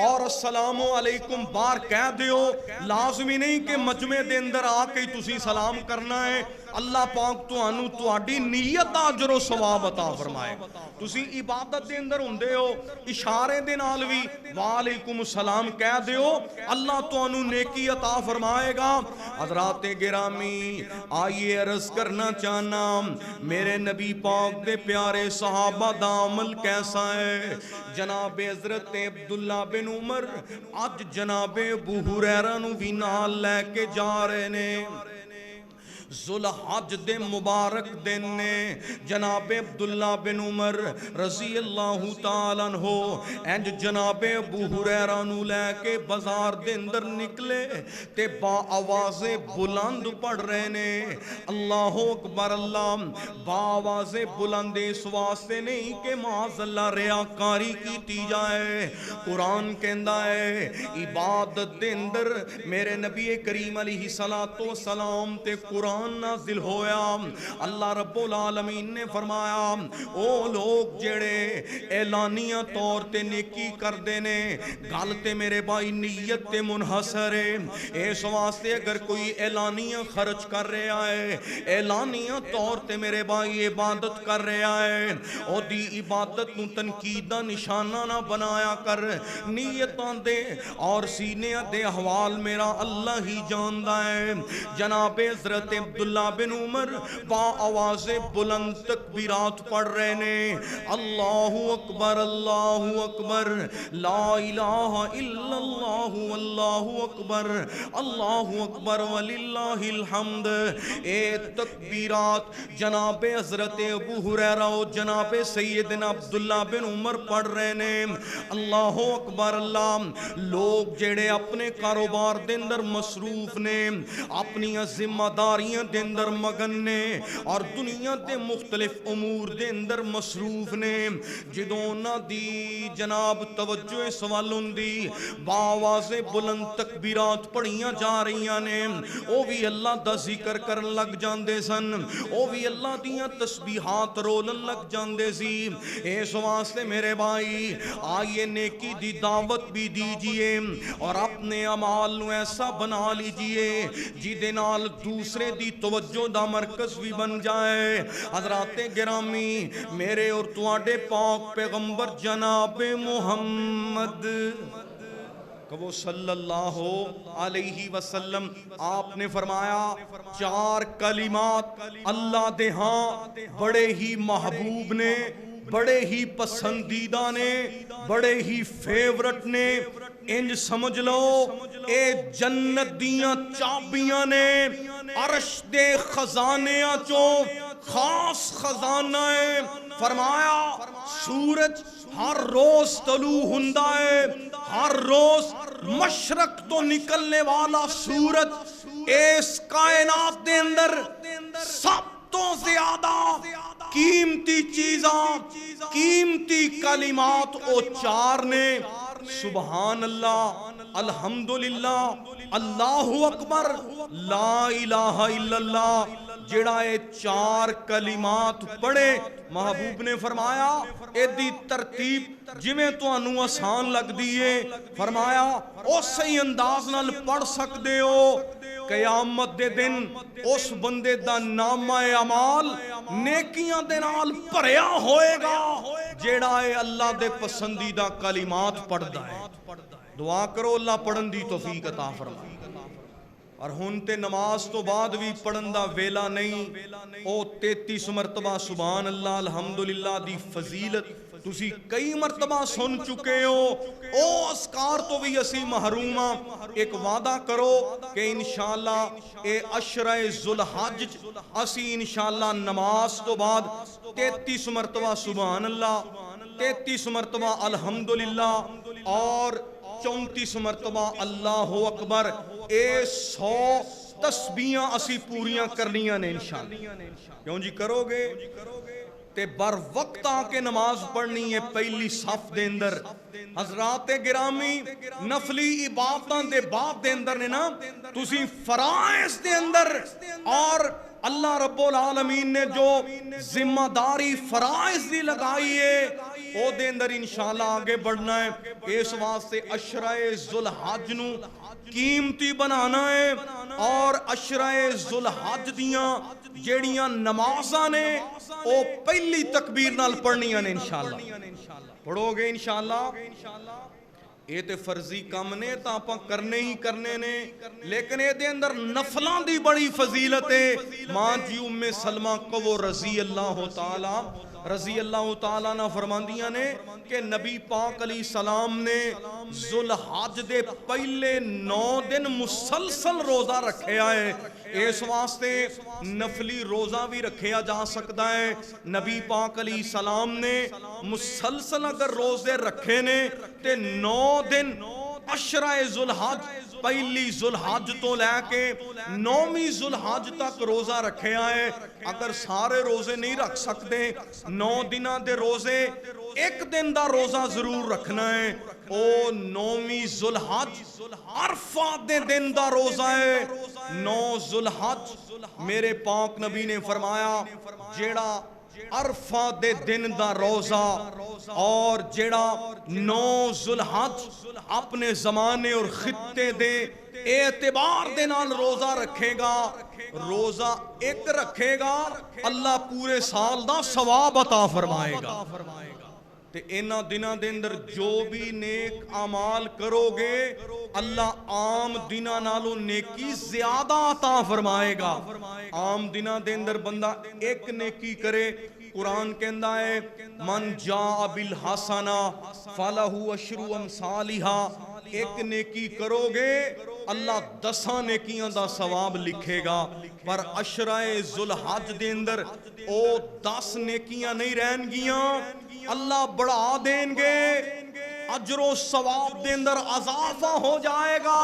اور السلام علیکم بار کہہ دیو. لازمی نہیں کہ مجمع دے اندر آ کے تسی سلام کرنا ہے. اللہ پاک توانو تواڈی نیت دا اجر و ثواب عطا فرمائے. تسی عبادت دے اندر ہوندے ہو, اشارے دے نال وی وعلیکم السلام کہہ دیو, اللہ توانو نیکی عطا فرمائے گا. حضرات گرامی, آئیے عرض کرنا چاہنا, میرے نبی پاک دے پیارے صحابہ دا عمل کیسا ہے. جناب حضرت عبداللہ بن عمر آج جناب ابو ہریرہ نو بھی نال لے کے جا رہے نے. ذوالحج دے مبارک دن نے جناب عبداللہ بن عمر رضی اللہ تعالیٰ عنہ اینج جناب ابو ہریرہ نو لے کے بازار دے اندر نکلے تے با آواز بلند پڑھ رہے نے. اللہ اکبر اللہ. با آواز بلند اس واسطے نہیں کہ معاذ اللہ ریاکاری کیتی جائے. قرآن کہندا ہے عبادت دے اندر میرے نبی کریم علیہ السلام تے قرآن نازل ہویا. اللہ رب العالمین نے فرمایا, او لوگ جڑے اعلانیہ طور تے نیکی کر دینے, گل تے میرے بھائی نیت تے منحصر ہے. اس واسطے اگر کوئی اعلانیہ خرچ کر رہا ہے, اعلانیہ طور تے میرے بھائی عبادت کر رہا ہے, او دی عبادت نو تنقید دا نشانہ نہ بنایا کر. نیتاں دے اور سینے دے احوال میرا اللہ ہی جاندا ہے. جناب حضرت عبداللہ بن عمر با آواز بلند تکبیرات پڑھ رہے نے. اللہ اکبر اللہ اکبر, لا الہ الا اللہ واللہ اکبر, اللہ اکبر وللہ الحمد. اے تکبیرات جناب حضرت ابو ہریرہ و جناب سیدنا عبداللہ بن عمر پڑھ رہے نے. اللہ اکبر اللہ. لوگ جڑے اپنے کاروبار دے اندر مصروف نے, اپنی ذمہ داریاں ادائیاں دے اندر مگن نے اور دنیا دے مختلف امور دے اندر مصروف نے جدوں نہ دی جناب توجہ اس وال ہوندی باواز بلند تکبیرات پڑھیاں جا رہیاں نے او بھی اللہ دا ذکر کرن لگ جاندے سن او بھی اللہ دیاں تسبیحات رولن لگ جاندے سی اس واسطے میرے بھائی آئیے نیکی دی دعوت بھی دیجئے اور اپنے اعمال نو ایسا بنا لیجئے جیدے نال دوسرے دی توجہ دا مرکز بھی بن جائے حضرات گرامی میرے اور تواڈے پاک پیغمبر جناب محمد کہ صلی اللہ علیہ وسلم آپ نے فرمایا 4 کلمات اللہ دے ہاں بڑے ہی محبوب نے بڑے ہی پسندیدہ نے بڑے ہی فیورٹ نے انج سمجھ لو اے جنت دیاں چابیاں نے عرش دے خزانیاں چوں خاص خزانہ ہے فرمایا سورج ہر روز طلوع ہندا ہے ہر روز مشرق تو نکلنے والا سورج اس کائنات دے اندر سب تو زیادہ قیمتی چیزاں قیمتی کلمات او 4 نے سبحان اللہ الحمدللہ اللہ اکبر لا الہ الا اللہ جڑا اے 4 کلمات پڑھے محبوب نے فرمایا ایدی ترتیب جویں تانوں آسان لگ دیئے فرمایا اسی انداز نال پڑھ سکدے ہو قیامت دے دن اس بندے دا نامہ اعمال نیکیاں دے نال بھریا ہوئے گا جیڑا اے اللہ دے پسندیدہ کلمات پڑھدا ہے دعا کرو اللہ پڑھن دی توفیق عطا فرمائے اور ہن تے نماز تو بعد بھی پڑھن دا ویلا نہیں او 33 مرتبہ سبحان اللہ الحمدللہ دی فضیلت تسی کئی مرتبہ سن چکے ہو او اذکار تو بھی اسی محروم ہاں ایک وعدہ کرو کہ انشاءاللہ اے عشرہ ذوالحج اسی انشاءاللہ نماز تو بعد 33 مرتبہ سبحان اللہ 33 مرتبہ الحمدللہ اور 34 مرتبہ اللہ اکبر اے 100 تسبیحاں اسی پوریاں کرنیاں نے انشاءاللہ کیوں جی کرو گے تے بر وقت آکے نماز پڑھنی ہے پہلی صف دے اندر حضرات گرامی نفلی عبادتاں دے بعد دے اندر نے نا تسی فرائض دے اندر اور اللہ رب العالمین نے جو ذمہ داری فرائض دی لگائی ہے او دے اندر انشاءاللہ آگے بڑھنا ہے اس واسطے عشرہ ذوالحج نو قیمتی بنانا ہے اور عشرہ ذوالحج دیاں جیڑیاں نمازاں نے او پہلی تکبیر نال پڑھنیاں نے انشاءاللہ پڑھو گے انشاءاللہ اے تے فرضی کم نے تا آپاں کرنے ہی کرنے نے لیکن اے دے اندر نفلاں دی بڑی فضیلت ہے ماں جی ام سلمہ کو رضی اللہ تعالیٰ نہ فرماندیاں نے کہ نبی پاک علیہ السلام نے ذوالحج دے پہلے 9 دن مسلسل روزہ رکھے آئے اس واسطے نفلی روزہ بھی رکھیا جا سکتا ہے نبی پاک علیہ السلام نے مسلسل اگر روزے رکھے نے تے 9 دن عشرہ ذوالحج پہلی ذوالحج تو لے کے 9ویں ذوالحج تک روزہ رکھے آئے اگر سارے روزے نہیں رکھ سکتے 9 دنہ دے روزے ایک دن دا روزہ ضرور رکھنا ہے او 9ویں ذوالحج عرفہ دے دن دا روزہ ہے 9 ذوالحج میرے پاک نبی نے فرمایا جیڑا عرفہ دے دن دا روزہ اور جیڑا 9 ذوالحج اپنے زمانے اور خطے دے اعتبار دے نال روزہ رکھے گا روزہ ایک رکھے گا اللہ پورے سال دا ثواب عطا فرمائے گا تے انہاں دناں دے اندر جو بھی نیک اعمال کرو گے اللہ عام دناں نالوں نیکی زیادہ عطا فرمائے گا عام دناں دے اندر بندہ ایک نیکی کرے قرآن کہندا ہے من جاء بالحسنہ فلہ عشر امثالھا ایک نیکی کرو گے اللہ 10 نیکیاں دا ثواب لکھے گا پر عشرہ ذوالحج دے اندر او 10 نیکیاں نہیں رہن گیاں اللہ بڑھا دیں گے اجر و ثواب دے اندر اضافہ ہو جائے گا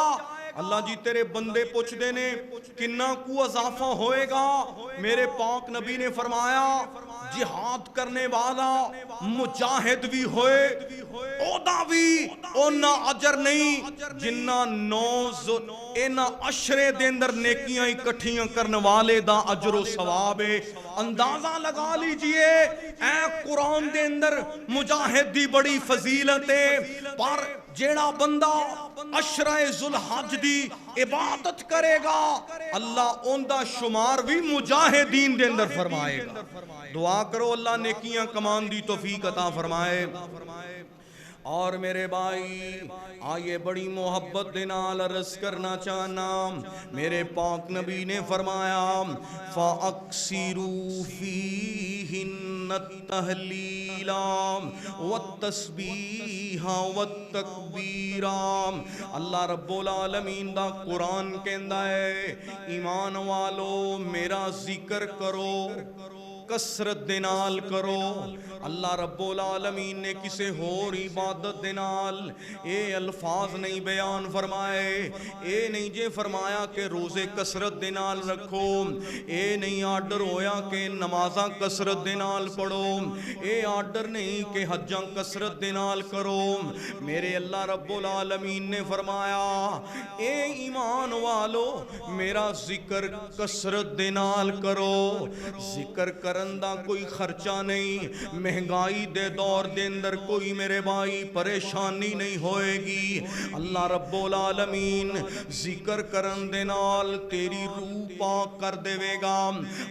اللہ جی تیرے بندے پوچھ دینے کنہ کو اضافہ ہوئے گا. میرے پاک نبی نے فرمایا جہاد کرنے والا مجاہد بھی ہوئے اودا بھی اونا اجر نہیں جنہ اینا عشرے دے اندر نیکیاں اکٹھیاں کرنے والے دا اجر و ثواب ہے. اندازہ لگا لیجئے اے قرآن دے اندر مجاہد دی بڑی فضیلت ہے پر جیڑا بندہ عشرہ ذوالحج دی عبادت کرے گا اللہ ان دا شمار بھی مجاہدین دے اندر فرمائے گا. دعا کرو اللہ نیکیاں کمان دی توفیق عطا فرمائے. اور میرے بھائی آئیے بڑی محبت دنال عرض کرنا چاہنا میرے پاک نبی نے فرمایا فَأَقْسِرُوا فِيهِنَّ التَّهْلِيلَ وَالتَّسْبِيحَ وَالتَّكْبِيرَ. اللہ رب العالمین دا قرآن کہندا ہے ایمان والو میرا ذکر کرو کسرت دنال کرو. اللہ رب العالمین نے کسے اور عبادت دنال اے الفاظ نہیں بیان فرمائے. اے نہیں جے فرمایا کہ روزے کسرت دنال رکھو, اے نہیں آرڈر ہویا کہ نمازاں کسرت دنال پڑھو, اے آرڈر نہیں کہ حجاں کسرت دنال کرو. میرے اللہ رب العالمین نے فرمایا اے ایمان والو میرا ذکر کسرت دنال کرو. ذکر کرندہ کوئی خرچہ نہیں, مہنگائی دے دور دے اندر کوئی میرے بھائی پریشانی نہیں ہوئے گی. اللہ رب العالمین ذکر کرن دے نال تیری روح پاک کر دے گا.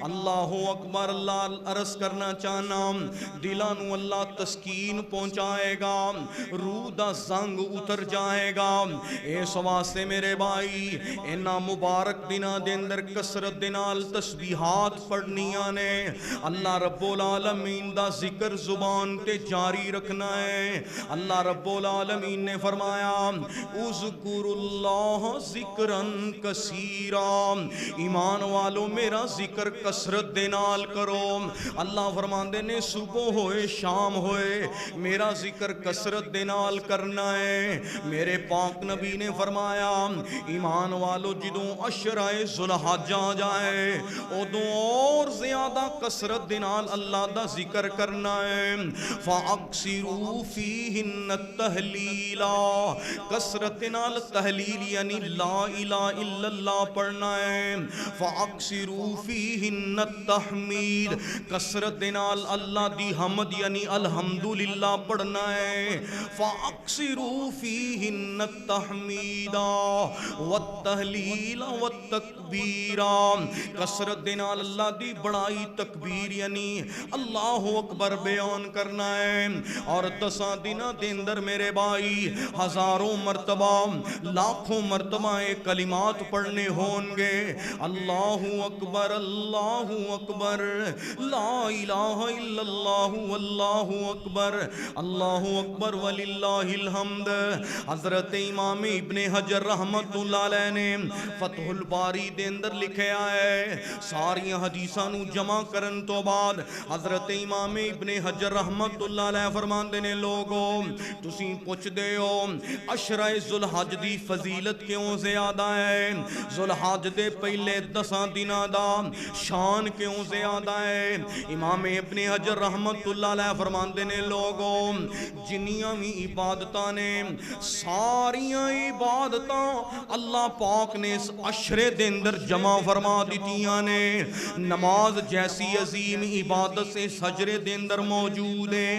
اللہ اکبر. اللہ عرض کرنا چاہنا دلانو اللہ تسکین پہنچائے گا, روح دا زنگ اتر جائے گا. اس واسطے میرے بھائی انہا مبارک دنہ دے اندر کسرت دنال تسبیحات پڑھنیاں نے. اللہ رب العالمین دا ذکر زبان تے جاری رکھنا ہے. اللہ رب العالمین نے فرمایا اذکر اللہ ذکرن کثیرا. ایمان والو میرا ذکر کسرت دے نال کرو. اللہ فرماندے نے صبح ہوئے شام ہوئے میرا ذکر کسرت دے نال کرنا ہے. میرے پاک نبی نے فرمایا ایمان والو جدوں عشرہ ذوالحج آ جائے ادوں اور زیادہ کسرت دنال اللہ دا ذکر کرنا ہے. فَأَقْسِرُوا فِيهِنَّ التَّهْلِيلَ. کسرت دنال تحلیل یعنی لا الہ الا اللہ پڑھنا ہے. فَأَقْسِرُوا فِيهِنَّ التَّحْمِيدَ. کسرت دنال اللہ دی حمد یعنی الحمدللہ پڑھنا ہے. فَأَقْسِرُوا فِيهِنَّ التَّحْمِيدَ وَالتَّهْلِيلَ وَالتَّكْبِيرَ. کسرت دنال اللہ دی بڑائی تکبیر یعنی اللہ اکبر بیان کرنا ہے. اور دساں دنہ دے اندر میرے بھائی ہزاروں مرتبہ لاکھوں مرتبہ کلمات پڑھنے ہون گے. اللہ اکبر اللہ اکبر لا الہ الا اللہ واللہ اکبر وللہ الحمد. حضرت امام ابن حجر رحمت اللہ علیہ نے فتح الباری دے اندر لکھیا ہے ساری حدیثاں نو جمع کرن تو بعد حضرت امام ابن حجر رحمت اللہ علیہ فرماندے نے لوگوں تسی پوچھ دے ہو عشرہ ذوالحج دی فضیلت کیوں زیادہ ہے, ذوالحج دے پہلے 10 دنہ دا شان کیوں زیادہ ہے. امام ابن حجر رحمت اللہ علیہ فرماندے نے لوگوں جنیاں بھی عبادتاں نے ساریاں عبادتاں اللہ پاک نے اس عشرے دے اندر جمع فرما دیتیاں نے. نماز جیسی عظیم عبادت سے حجرے دے اندر موجود ہے,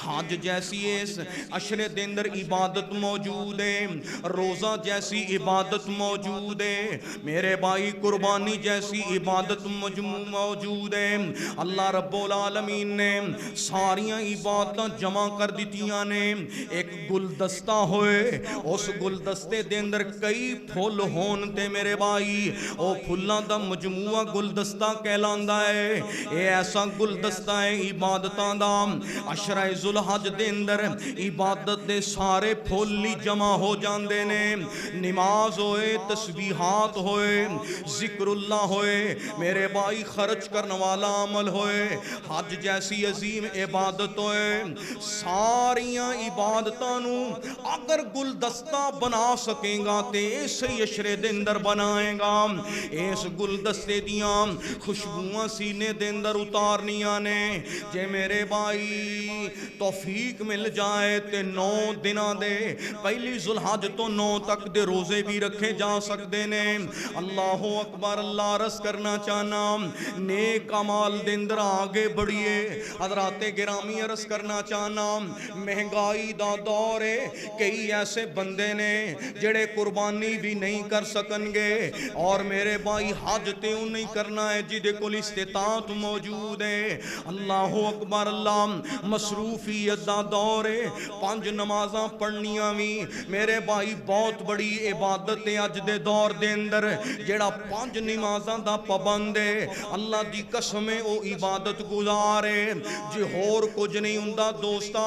حج جیسی اس عشرے دے اندر عبادت موجود ہے, روزہ جیسی عبادت موجود ہے, میرے بھائی قربانی جیسی عبادت موجود ہے. اللہ رب العالمین نے ساریاں عبادتاں جمع کر دیتیاں نے ایک گلدستہ ہوئے, اس گلدستے دے اندر کئی پھول ہون تے میرے بھائی نہیں، او پھلاں دا مجموعہ گلدستہ کہلاندا ہے۔ اے ایسا گلدستہ ہے عبادتاں دا، عشرہ ذوالحج دے اندر عبادت دے سارے پھول جمع ہو جاندے نے، نماز ہوئے، تسبیحات ہوئے، ذکر اللہ ہوئے، میرے بھائی خرچ کرنے والا عمل ہوئے، حج جیسی عظیم عبادت ہوئے، ساریاں عبادتاں نو اگر گلدستہ بنا سکیں گا تے اسی عشرے دے اندر بنائے گا، اس گلدستے دیاں خوشبوئاں سینے دے اندر اتارنیاں نے۔ جے میرے بھائی توفیق مل جائے تے 9 دناں دے پہلی ذوالحج تو 9 تک دے روزے بھی رکھے جا سکتے نے۔ اللہ اکبر، اللہ عرض کرنا چاہنا نیک اعمال دے اندر آگے بڑھیے۔ حضرات گرامی عرض کرنا چاہنا مہنگائی دا دور ہے، کئی ایسے بندے نے جڑے قربانی بھی نہیں کر سکن گے، اور میرے بھائی حج تے نہیں کرنا ہے جدے کول استطاعت موجود ہے۔ اللہ اکبر، اللہ مصروفیت دا دور ہے، 5 نمازاں پڑھنیاں بھی میرے بھائی بہت بڑی عبادت ہے۔ اج دے دور دے اندر جڑا 5 نمازاں دا پابند ہے اللہ دی قسم او عبادت گزار ہے، جے ہور کچھ نہیں ہوندا دوستا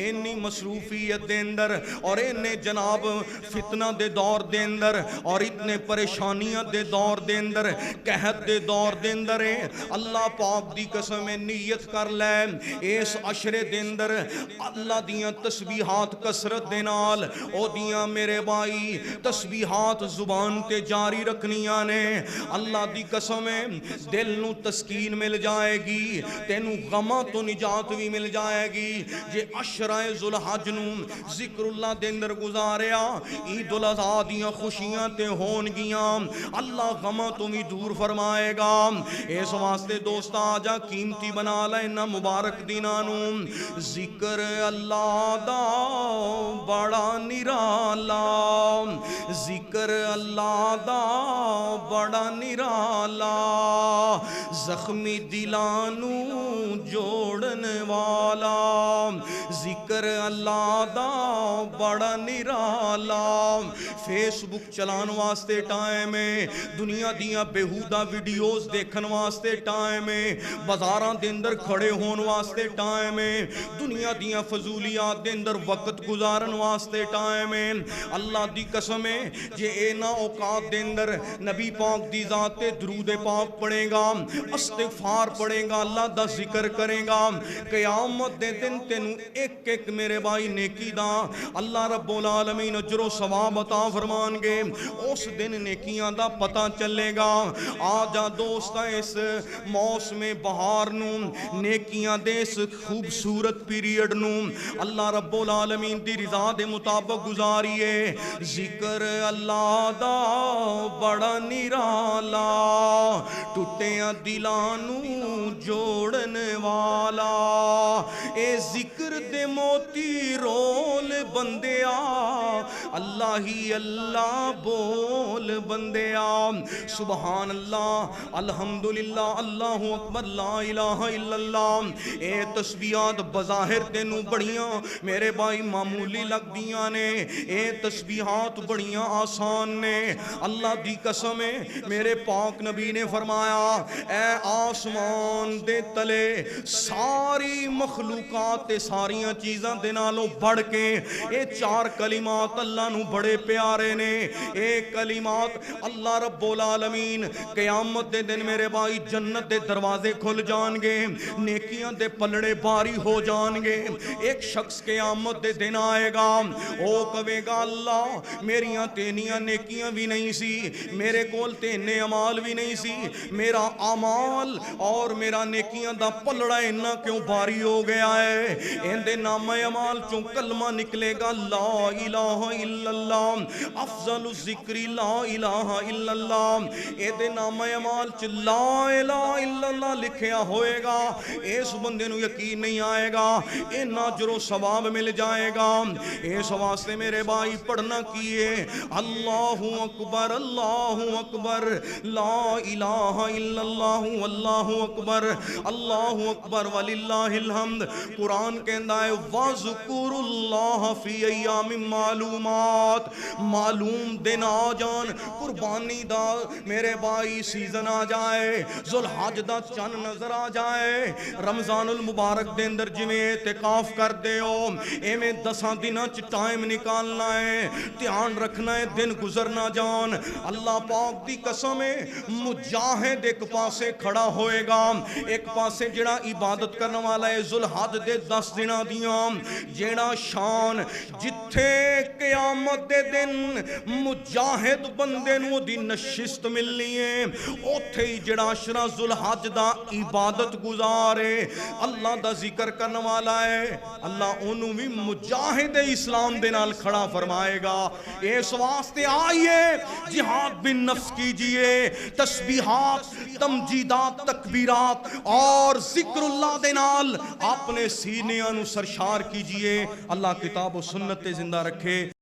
اینی مصروفیت دے اندر اور اینے جناب فتنہ دے دور دے اندر اور اتنے پریشانیاں دے دور دے اندر قحط دے دور دے اندر اللہ پاک دی قسم نیت کر لے اس عشرے دے اندر اللہ دیاں تسبیحات کثرت دے نال او دیاں میرے بھائی تسبیحات زبان تے جاری رکھنیاں نے۔ اللہ دی قسم دل نو تسکین مل جائے گی، تینو غماں تو نجات بھی مل جائے گی۔ جے عشرہ ذوالحج نو ذکر اللہ دے اندر گزاریا، عید الاضحیٰ دیاں خوشیاں تے ہون گیاں، اللہ غماں تو بھی دور فرمائے گا۔ اس واسطے دوستا آجا قیمتی بنا لینا مبارک دینانو، ذکر اللہ دا بڑا نرالا، ذکر اللہ دا بڑا نرالا، زخمی دلانو جوڑن والا، ذکر اللہ دا بڑا نرالا۔ فیس بک چلان واسطے ٹائم ہے، دنیا دیاں بیہودہ ویڈیوز دیکھن واسطے ٹائم ہے، بازاراں دے اندر کھڑے ہون واسطے ٹائم ہے، دنیا دیاں فضولیات دے اندر وقت گزارن واسطے ٹائم ہے۔ اللہ دی قسم ہے جے اینا اوقات دے اندر نبی پاک دی ذات تے درود پاک پڑھے گا، استغفار پڑھے گا، اللہ دا ذکر کرے گا، قیامت دے دن تینوں ایک ایک میرے بھائی نیکی دا اللہ رب العالمین اجر و ثواب عطا فرمان گے۔ اس دن نیکیاں دا پتہ چلے گا۔ آجا دوستا اس موسم بہار نو نیکیاں دے اس خوبصورت پیریڈ نو اللہ رب العالمین دی رضا دے مطابق گزاریے۔ ذکر اللہ دا بڑا نرالا، ٹوٹیاں دلانو جوڑن والا، اے ذکر دے موتی رول بندیا، اللہ ہی اللہ بول بندیا، سبحان اللہ، الحمدللہ، اللہ اکبر، لا الہ الا اللہ۔ اے تسبیحات بظاہر تینوں بڑیاں میرے بھائی معمولی لگ دیاں نے، اے تسبیحات بڑیاں آسان نے۔ اللہ دی قسم ہے میرے پاک نبی نے فرمایا اے آسمان دے تلے ساری مخلوقات تے ساریاں چیزاں دے نالوں بڑھ کے اے 4 کلمات اللہ نو بڑے پیارے نے۔ اے کلمات اللہ رب العالمین قیامت دے دن میرے بھائی جنت دے دروازے کھل جان گے، نیکیاں دے پلڑے باری ہو جان گے۔ ایک شخص قیامت دے دن آئے گا، او کہے گا اللہ میریاں تینیاں نیکیاں بھی نہیں سی، میرے کول تینے عمال بھی نہیں سی، میرا عمال اور میرا نیکیاں دا پلڑا انہا کیوں باری ہو گیا ہے؟ اندے نام عمال چوں کلمہ نکلے گا لا الہ الا اللہ، افضل الذکر لا الہ الا اللہ۔ اندے نام عمال چ لا الہ الا اللہ لکھیا ہوئے گا، اس بندے نو یقین نہیں آئے گا انہا جرو ثواب مل جائے گا۔ اس واسطے میرے بھائی پڑھنا کیے اللہ اکبر، اللہ اکبر، لا الہ الا اللہ، واللہ اکبر، اللہ اکبر وللہ الحمد۔ قرآن کہندا ہے وَذْكُرُوا اللَّهَ فِي أَيَّامٍ مَّعْلُومَاتٍ، رات معلوم دن آ جان قربانی دا میرے بھائی سیزن آ جائے ذوالحج دا چن نظر آ جائے رمضان المبارک دے اندر جویں اعتکاف کر دے ہو ایویں 10 دناں چ ٹائم نکالنا ہے دھیان رکھنا ہے دن گزر نہ جان اللہ پاک دی قسم ہے مجاہد ایک پاسے کھڑا ہوئے گا ایک پاسے جڑا عبادت کرنے والا ہے ذوالحج دے 10 دناں دیاں جیڑا شان جتھے قیامت دے دن مجاہد بندے نو دی نشست ملنی ہے اوتھے ہی جڑا عشرہ ذوالحج دا عبادت گزارے اللہ دا ذکر کرنے والا ہے اللہ انہوں بھی مجاہد اسلام دے نال کھڑا فرمائے گا اس واسطے آئیے جہاد بن نفس کیجئے تسبیحات تمجیدات تکبیرات اور ذکر اللہ دے نال اپنے سینیاں نو سرشار کیجئے اللہ کتاب و سنت زندہ رکھے